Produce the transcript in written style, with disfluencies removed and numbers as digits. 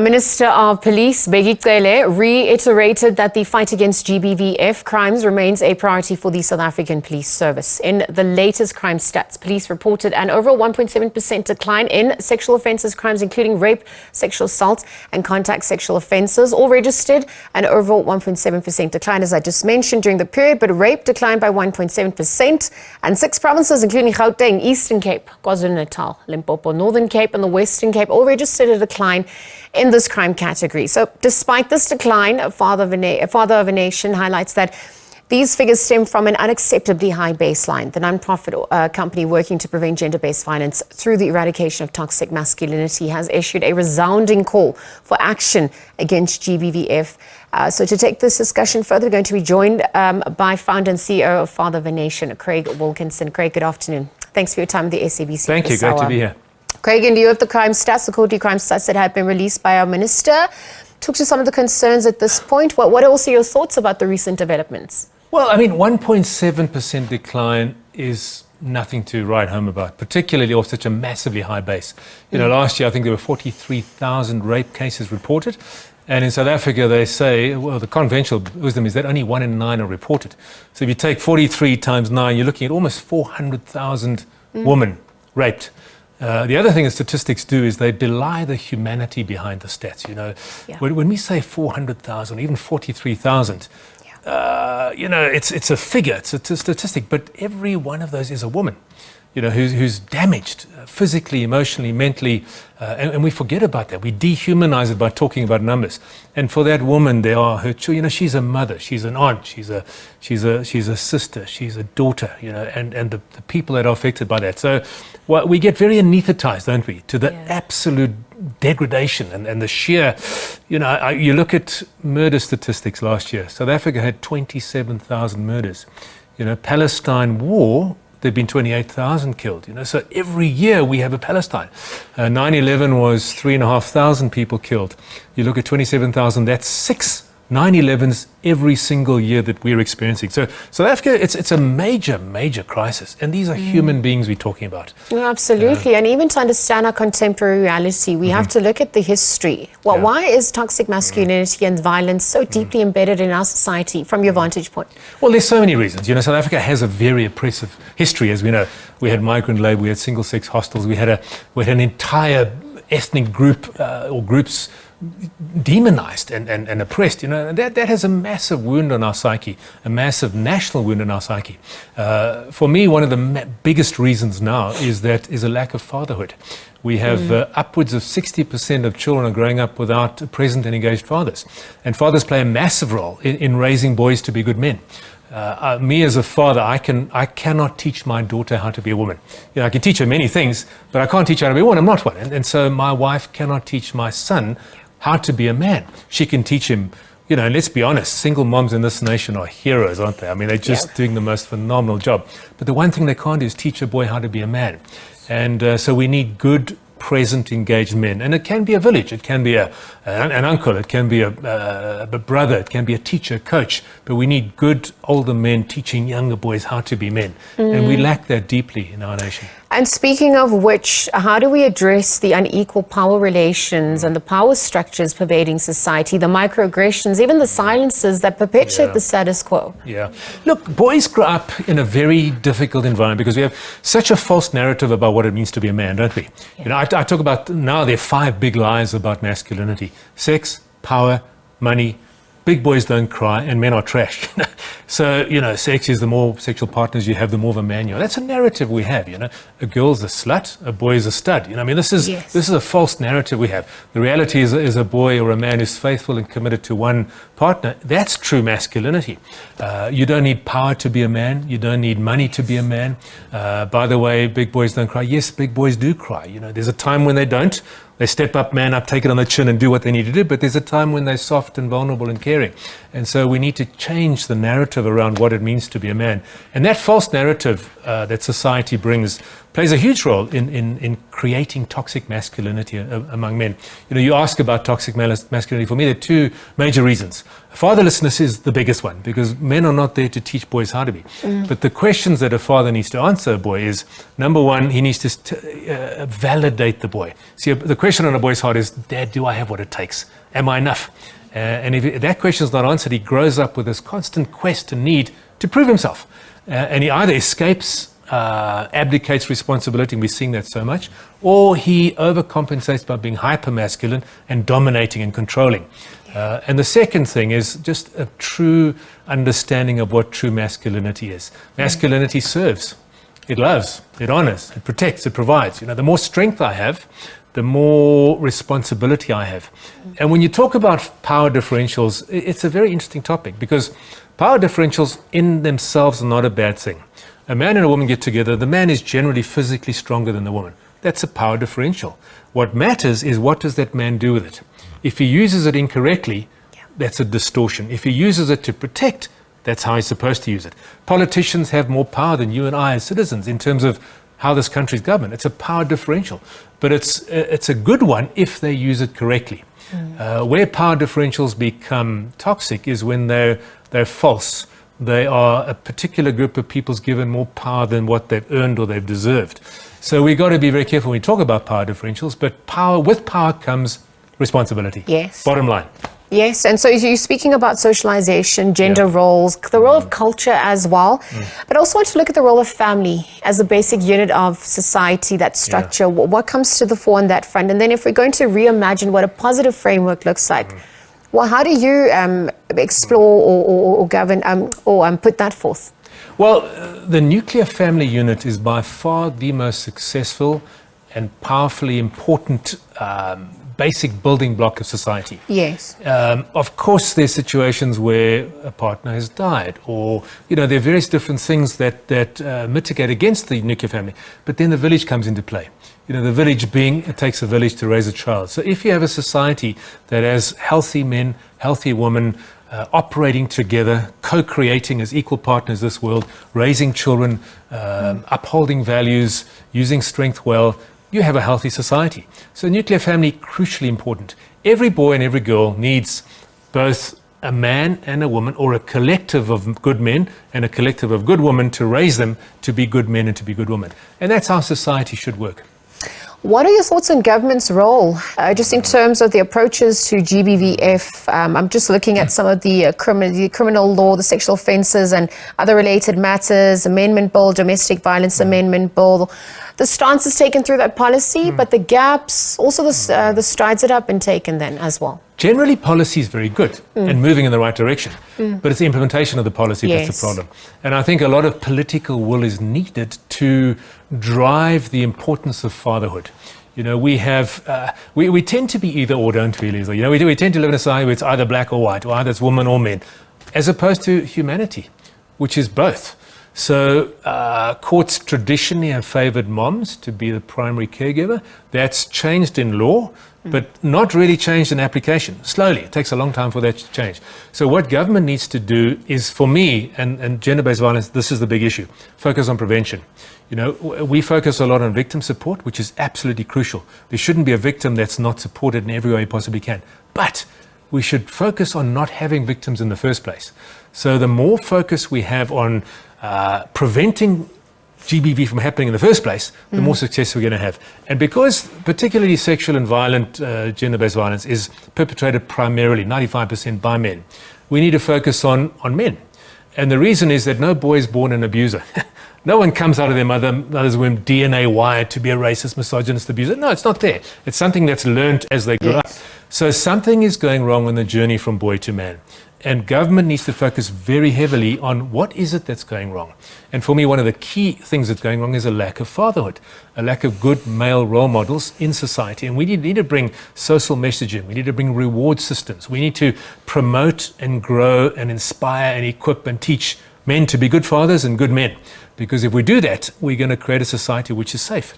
Minister of Police Bheki Cele reiterated that the fight against GBVF crimes remains a priority for the South African Police Service. In the latest crime stats, police reported an overall 1.7% decline in sexual offences crimes, including rape, sexual assault and contact sexual offences, all registered an overall 1.7% decline, as I just mentioned, during the period, but rape declined by 1.7%, and 6 provinces, including Gauteng, Eastern Cape, KwaZulu-Natal, Limpopo, Northern Cape and the Western Cape, all registered a decline in this crime category. So despite this decline, Father of a Nation highlights that these figures stem from an unacceptably high baseline. The non-profit company working to prevent gender-based violence through the eradication of toxic masculinity has issued a resounding call for action against GBVF. So to take this discussion further, we're going to be joined by founder and CEO of Father of a Nation, Craig Wilkinson. Craig, good afternoon. Thanks for your time with the SABC. Thank you. Great to be here. Craig, in view of the crime stats, the quarterly crime stats that have been released by our minister, talk to some of the concerns at this point. What are also your thoughts about the recent developments? Well, I mean, 1.7% decline is nothing to write home about, particularly off such a massively high base. You know, last year I think there were 43,000 rape cases reported. And in South Africa, they say, well, the conventional wisdom is that only 1 in 9 are reported. So if you take 43 times 9, you're looking at almost 400,000 women raped. The other thing that statistics do is they belie the humanity behind the stats. You know, when we say 400,000, even 43,000, you know, it's a figure, it's a statistic, but every one of those is a woman, you know, who's damaged physically, emotionally, mentally, and we forget about that. We dehumanize it by talking about numbers. And for that woman, there are her children. You know, she's a mother, she's an aunt, she's a sister, she's a daughter. You know, and the people that are affected by that. So, we get very anesthetized, don't we, to the absolute degradation and the sheer. You know, you look at murder statistics last year. South Africa had 27,000 murders. You know, Palestine war, there've been 28,000 killed, you know, so every year we have a Palestine. 9/11 was 3,500 people killed. You look at 27,000, that's 6 9/11s every single year that we're experiencing. So South Africa, it's a major crisis, and these are human beings we're talking about. Yeah, absolutely, and even to understand our contemporary reality, we have to look at the history. Well, why is toxic masculinity and violence so deeply embedded in our society, from your vantage point? Well, there's so many reasons. You know, South Africa has a very oppressive history, as we know. We had migrant labor, we had single-sex hostels, we had an entire ethnic group or groups demonized and oppressed, you know, and that has a massive wound on our psyche, a massive national wound on our psyche. For me, one of the biggest reasons now is a lack of fatherhood. We have upwards of 60% of children are growing up without present and engaged fathers, and fathers play a massive role in raising boys to be good men. Me as a father, I cannot teach my daughter how to be a woman. You know, I can teach her many things, but I can't teach her how to be a woman. I'm not one. And so my wife cannot teach my son how to be a man. She can teach him, you know, and let's be honest, single moms in this nation are heroes, aren't they? I mean, they're just doing the most phenomenal job. But the one thing they can't do is teach a boy how to be a man. And so we need good, present, engaged men. And it can be a village, it can be an uncle, it can be a brother, it can be a teacher, coach, but we need good older men teaching younger boys how to be men. And we lack that deeply in our nation. And speaking of which, how do we address the unequal power relations and the power structures pervading society, the microaggressions, even the silences that perpetuate the status quo? Yeah. Look, boys grow up in a very difficult environment because we have such a false narrative about what it means to be a man, don't we? You know, I talk about now there are 5 big lies about masculinity: sex, power, money. Big boys don't cry and men are trash. So, you know, sex is the more sexual partners you have, the more of a man you are. That's a narrative we have, you know. A girl's a slut, a boy is a stud. You know, I mean, this is a false narrative we have. The reality is a boy or a man is faithful and committed to one partner. That's true masculinity. You don't need power to be a man. You don't need money to be a man. By the way, big boys don't cry. Yes, big boys do cry. You know, there's a time when they don't. They step up, man up, take it on the chin and do what they need to do. But there's a time when they're soft and vulnerable and caring. And so we need to change the narrative around what it means to be a man. And that false narrative that society brings plays a huge role in creating toxic masculinity among men. You know, you ask about toxic masculinity. For me, there are 2 major reasons. Fatherlessness is the biggest one, because men are not there to teach boys how to be. But the questions that a father needs to answer a boy is, number one, he needs to validate the boy. See, the question on a boy's heart is, Dad, do I have what it takes? Am I enough? And if that question is not answered, he grows up with this constant quest and need to prove himself. And he either escapes, abdicates responsibility, and we're seeing that so much, or he overcompensates by being hyper-masculine and dominating and controlling. And the second thing is just a true understanding of what true masculinity is. Masculinity serves, it loves, it honors, it protects, it provides. The more strength I have, the more responsibility I have. And when you talk about power differentials, it's a very interesting topic, because power differentials in themselves are not a bad thing. A man and a woman get together, the man is generally physically stronger than the woman. That's a power differential. What matters is, what does that man do with it? If he uses it incorrectly, that's a distortion. If he uses it to protect, that's how he's supposed to use it. Politicians have more power than you and I as citizens in terms of how this country is governed. It's a power differential, but it's a good one if they use it correctly. Where power differentials become toxic is when they're false. They are a particular group of people's given more power than what they've earned or they've deserved. So we've got to be very careful when we talk about power differentials, but with power comes responsibility. Yes. Bottom line. Yes, and so you're speaking about socialization, gender roles, the role of culture as well, but I also want to look at the role of family as a basic unit of society, that structure. What comes to the fore on that front? And then if we're going to reimagine what a positive framework looks like, well, how do you explore or govern or put that forth? Well, the nuclear family unit is by far the most successful and powerfully important basic building block of society. Yes. Of course, there's situations where a partner has died, or there are various different things that mitigate against the nuclear family. But then the village comes into play. The village being, it takes a village to raise a child. So if you have a society that has healthy men, healthy women, operating together, co-creating as equal partners in this world, raising children, upholding values, using strength well, you have a healthy society. So nuclear family, crucially important. Every boy and every girl needs both a man and a woman, or a collective of good men and a collective of good women, to raise them to be good men and to be good women. And that's how society should work. What are your thoughts on government's role, just in terms of the approaches to GBVF? I'm just looking at some of the criminal law, the sexual offences and other related matters, amendment bill, domestic violence amendment bill. The stances taken through that policy, but the gaps, also the strides that have been taken then as well. Generally, policy is very good and moving in the right direction, but it's the implementation of the policy that's the problem. And I think a lot of political will is needed to drive the importance of fatherhood. We have, we tend to be either or, don't we, Lisa? We tend to live in a society where it's either black or white, or either it's woman or men, as opposed to humanity, which is both. So courts traditionally have favoured moms to be the primary caregiver. That's changed in law, but not really changed in application. Slowly, it takes a long time for that to change. So what government needs to do is, for me, and gender-based violence, this is the big issue, focus on prevention. We focus a lot on victim support, which is absolutely crucial. There shouldn't be a victim that's not supported in every way you possibly can. But we should focus on not having victims in the first place. So the more focus we have on preventing GBV from happening in the first place, the more success we're going to have. And because particularly sexual and violent gender-based violence is perpetrated primarily, 95% by men, we need to focus on men. And the reason is that no boy is born an abuser. No one comes out of their mother's womb DNA wired to be a racist, misogynist abuser. No, it's not there. It's something that's learned as they grow up. So something is going wrong on the journey from boy to man. And government needs to focus very heavily on what is it that's going wrong. And for me, one of the key things that's going wrong is a lack of fatherhood, a lack of good male role models in society. And we need to bring social messaging. We need to bring reward systems. We need to promote and grow and inspire and equip and teach men to be good fathers and good men. Because if we do that, we're going to create a society which is safe.